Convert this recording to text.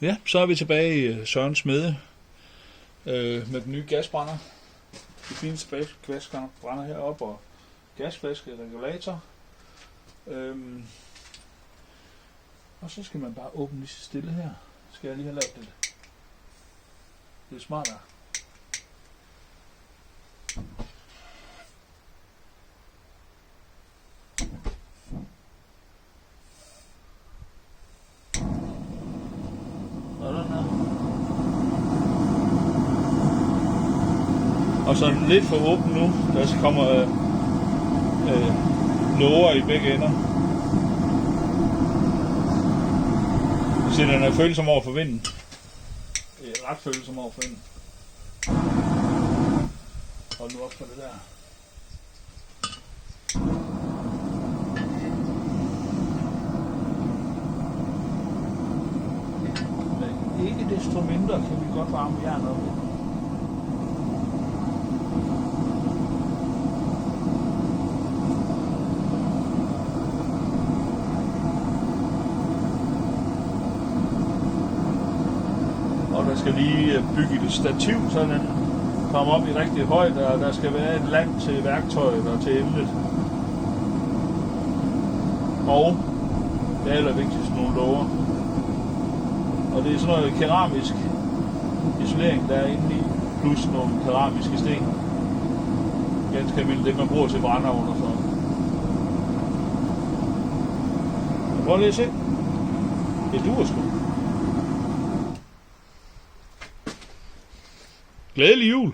Ja, så er vi tilbage i Sørens Smedje med den nye gasbrænder. De fineste gasbrænder heroppe og gasflaske, regulator. Og så skal man bare åbne lige så stille her. Skal jeg lige have lavet det? Det er smart der. Og så lidt for åben nu, der kommer låger i begge ender. Så den er følsom over for vinden. Det er ret følsom over for vinden. Hold nu op for det der. Men ikke desto mindre kan vi godt varme jernet op. Og der skal lige bygge et stativ, så den kommer op i rigtig højde, og der skal være et land til værktøjet og til emnet. Og det allervigtigste nogle låger. Og det er sådan noget keramisk isolering, der er inde i, plus nogle keramiske sten. Ganske almindeligt, det man bruger til brændeovn og sådan. Prøv lige at se. Det duer sgu. Glædelig jul!